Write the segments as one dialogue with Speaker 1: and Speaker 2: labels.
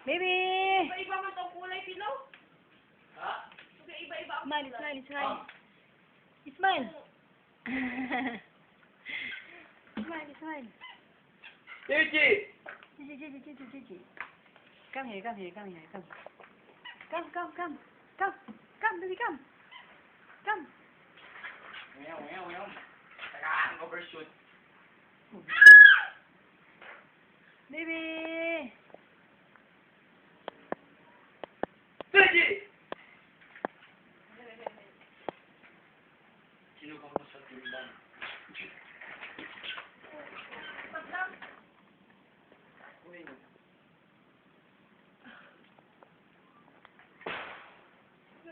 Speaker 1: Baby!
Speaker 2: Iba-iba man itong kulay, Pilaw. Ha? Iba-iba ang
Speaker 1: Smile,
Speaker 2: kulay.
Speaker 1: smile, smile. Smile. Smile, smile.
Speaker 3: Gigi!
Speaker 1: Gigi. Come here, come here, come here, come. Come, come, come. Come, come, baby, come. Come.
Speaker 3: Meow. Tagaan, overshoot.
Speaker 1: Baby!
Speaker 3: Gigi! Sino ka mo sa tulilan? Uy.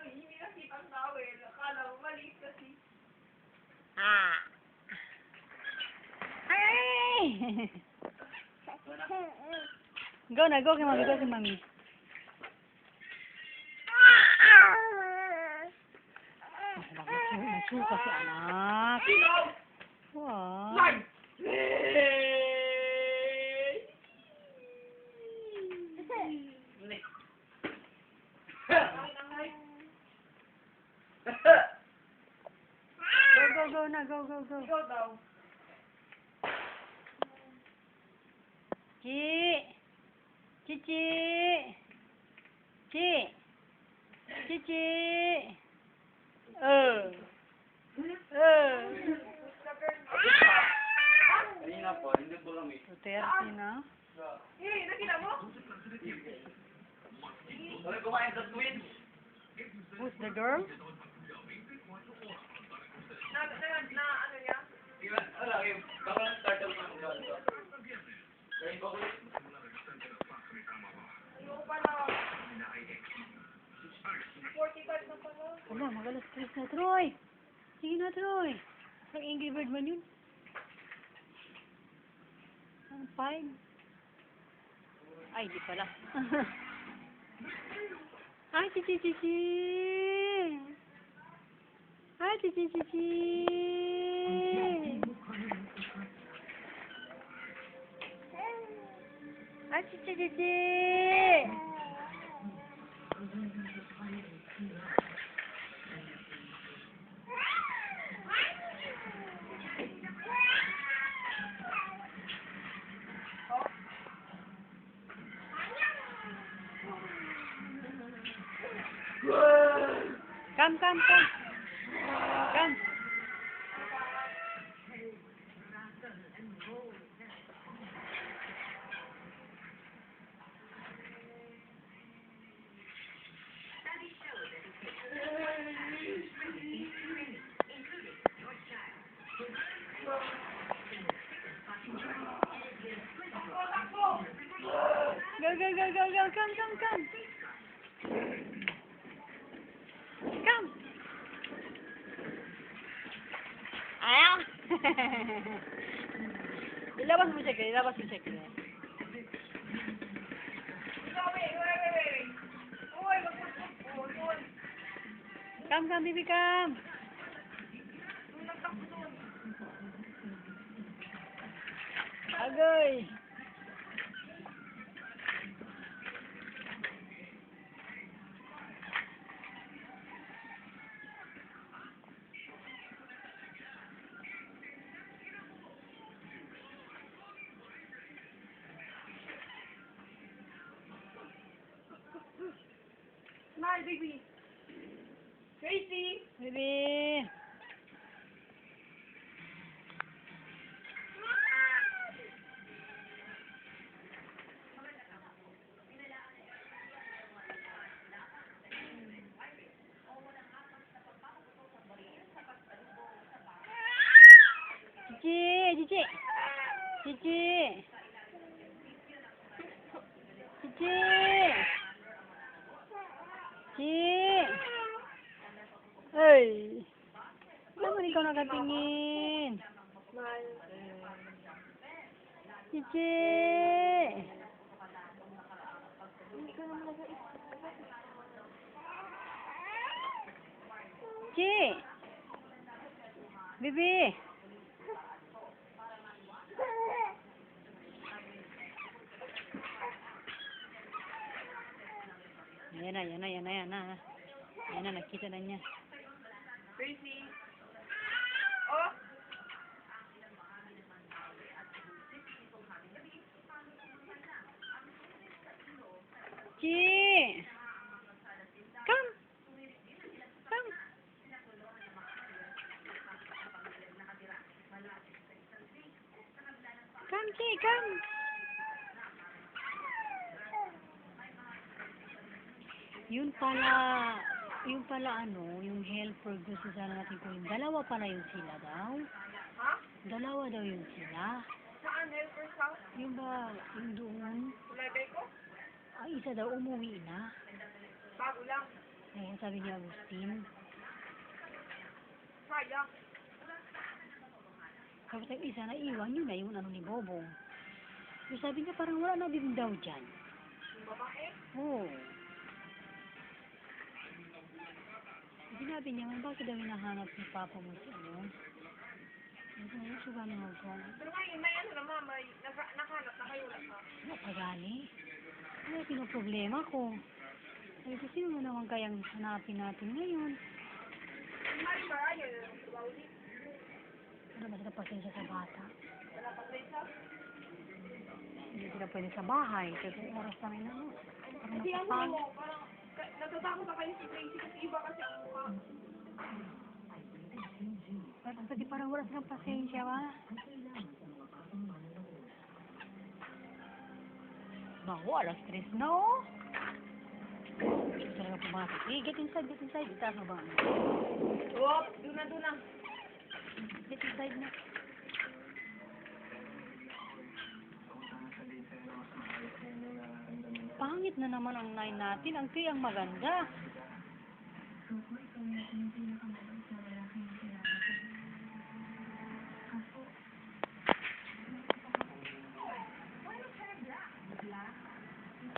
Speaker 2: Hindi kasi pang tawel. Akala mo maliit kasi.
Speaker 1: Ah! Ay! Go na, go kay mami, go kay mami. Nasuka si anak.
Speaker 2: Pilaw!
Speaker 1: Wow.
Speaker 2: Live!
Speaker 1: Go na, go.
Speaker 2: Ikaw daw.
Speaker 1: Cici.
Speaker 3: Kanina po, hindi po kami.
Speaker 1: Duterte na.
Speaker 2: Nakita mo?
Speaker 3: Wala kumain sa twins.
Speaker 1: Who's the girl?
Speaker 2: Ano niya?
Speaker 3: Wala, baka start up ng gano'n. Kaya ko
Speaker 2: Ayoko pala. 45 na pala.
Speaker 1: Wala, magalas stress na, Troy. Sige na, Troy. Ang Angry Bird man yun. Ang fine. Ay, di pala. Ay, Cici. Ay, Cici. Ay, Cici. Come. Go. Come. Come. Ayaw. Ilabas mo siya.
Speaker 2: Wait. Uy, magpapapulol.
Speaker 1: Come, baby, come. Agoy.
Speaker 2: Smile, baby. Tracy.
Speaker 1: Baby. Cici. Ay. Naman ikaw nakatingin. Cici. Cici. Bibi. Yan na, yan na, yan na, yan na. Yan na, nakita na niya.
Speaker 2: Percy. Oh!
Speaker 1: Chi! Come! Come! Come, Chi, come! Yun pala ano, yung helper gusto sana natin kunin. Dalawa pala yun sila daw.
Speaker 2: Ha?
Speaker 1: Dalawa daw yun sila.
Speaker 2: Saan? Helper's house?
Speaker 1: Yung ba, yung doon,
Speaker 2: Kulay ko?
Speaker 1: isa daw umuwi na.
Speaker 2: Bago lang.
Speaker 1: Oo, sabi ni Agustin.
Speaker 2: Sayang.
Speaker 1: Tapos yung isa na iwan yun na yung ano ni Bobong. So, sabi niya parang wala na din daw dyan.
Speaker 2: Yung babae?
Speaker 1: Oo. Sinabi niya, bakit daw hinahanap ni Papa mo si ano? Ano siya ba naman ko?
Speaker 2: Pero ngayon, may ano naman, may nakahanap na kayo lang.
Speaker 1: Napagali. Ano yung pinoproblema ko? Ay, kasi sino naman kayang hanapin natin ngayon?
Speaker 2: Mari ba? Ayun. Bawli.
Speaker 1: Wala ba sila pasensya sa bata?
Speaker 2: Wala pa sa isa.
Speaker 1: Hindi sila pwede sa bahay. Kasi oras namin ano. Parang
Speaker 2: Hindi ano
Speaker 1: nakapang.
Speaker 2: mo, parang natatakot na kayo si Tracy kasi iba kasi ang mukha.
Speaker 1: Kasi parang wala silang pasensya ba? Bago, alas 3 na oh. Talaga pumasok. Hey, get inside, get inside. Itaas mo ba?
Speaker 2: Wop, doon na.
Speaker 1: Get inside na. Pangit na naman ang 9 natin. Ang 3 ang maganda.